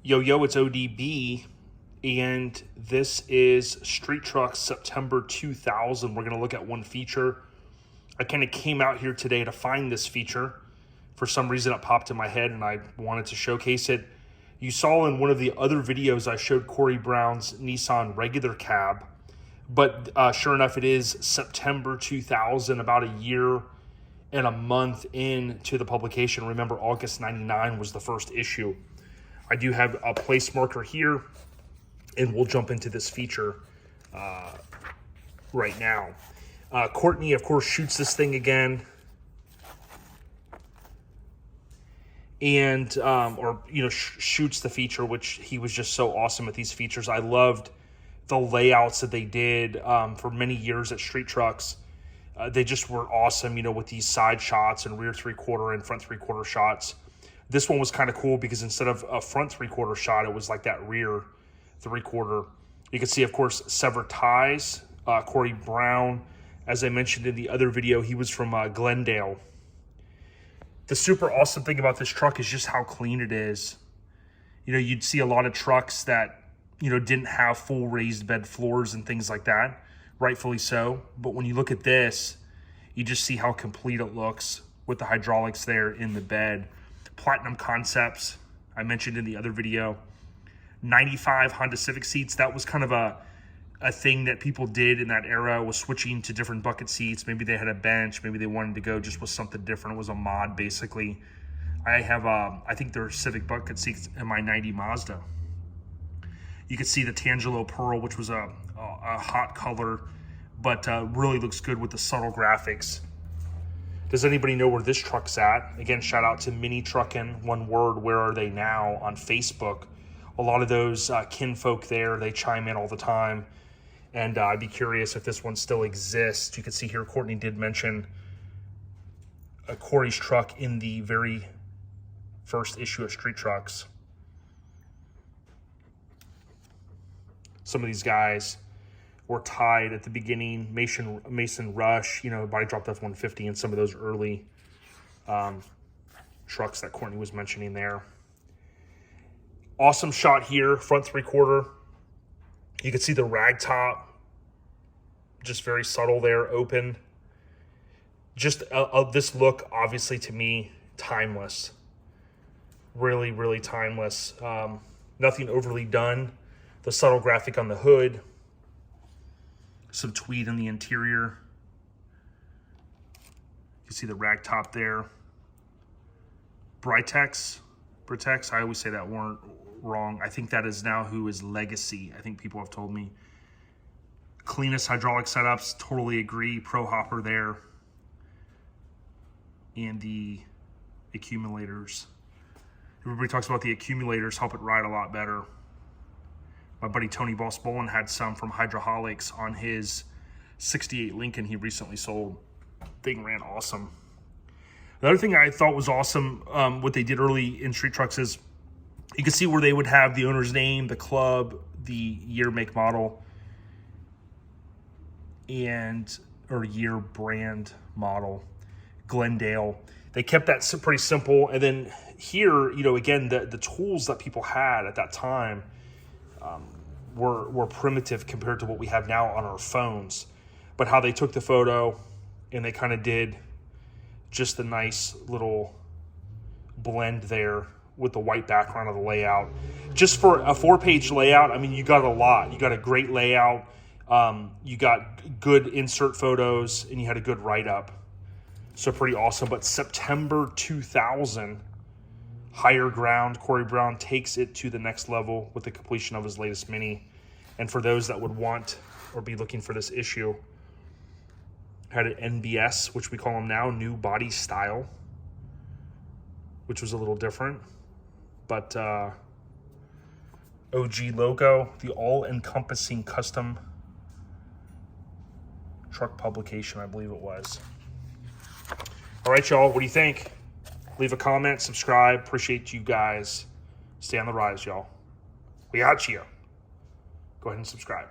Yo, it's ODB, and this is Street Trucks September 2000. We're going to look at one feature. I kind of came out here today to find this feature. For some reason, it popped in my head, and I wanted to showcase it. You saw in one of the other videos, I showed Cory Brown's Nissan regular cab, but sure enough, it is September 2000, about a year and a month into the publication. Remember, August 99 was the first issue. I do have a place marker here, and we'll jump into this feature right now. Courtney, of course, shoots this thing again, and shoots the feature, which he was just so awesome at these features. I loved the layouts that they did for many years at Street Trucks. They just were awesome, with these side shots and rear three-quarter and front three-quarter shots. This one was kind of cool because instead of a front three-quarter shot, it was like that rear three-quarter. You can see, of course, severed ties. Cory Brown, as I mentioned in the other video, he was from Glendale. The super awesome thing about this truck is just how clean it is. You'd see a lot of trucks that, didn't have full raised bed floors and things like that, rightfully so. But when you look at this, you just see how complete it looks with the hydraulics there in the bed. Platinum concepts, I mentioned in the other video. 95 Honda Civic seats. That was kind of a thing that people did in that era, was switching to different bucket seats. Maybe they had a bench. Maybe they wanted to go just with something different. It was a mod, basically. I have, I think there are Civic bucket seats in my 90 Mazda. You can see the Tangelo Pearl, which was a hot color, but really looks good with the subtle graphics. Does anybody know where this truck's at? Again, shout out to Mini Truckin, one word, where are they now, on Facebook. A lot of those kinfolk there, they chime in all the time. And I'd be curious if this one still exists. You can see here, Courtney did mention Cory's truck in the very first issue of Street Trucks. Some of these guys were tied at the beginning. Mason Rush, body dropped F-150 and some of those early trucks that Courtney was mentioning there. Awesome shot here, front three-quarter. You can see the rag top, just very subtle there, open. Just this look, obviously, to me, timeless. Really, really timeless. Nothing overly done. The subtle graphic on the hood. Some tweed in the interior. You can see the rag top there. Britex, I always say that wrong. I think that is now who is Legacy. I think people have told me. Cleanest hydraulic setups, totally agree. Pro hopper there. And the accumulators. Everybody talks about the accumulators, help it ride a lot better. My buddy Tony Boss Bolin had some from Hydraulics on his 68 Lincoln he recently sold. Thing ran awesome. The other thing I thought was awesome, what they did early in Street Trucks, is you can see where they would have the owner's name, the club, the year, make, model, or year, brand, model, Glendale. They kept that pretty simple. And then here, again, the tools that people had at that time were primitive compared to what we have now on our phones. But how they took the photo and they kind of did just a nice little blend there with the white background of the layout. Just for a 4-page layout, I mean, you got a lot. You got a great layout. You got good insert photos, and you had a good write-up. So pretty awesome. But September 2000, higher ground. Cory Brown takes it to the next level with the completion of his latest Mini. And for those that would want or be looking for this issue, had an NBS, which we call them now, new body style, which was a little different. But OG logo, the all-encompassing custom truck publication, I believe it was. All right, y'all, what do you think? Leave a comment, subscribe. Appreciate you guys. Stay on the rise, y'all. We got you. Go ahead and subscribe.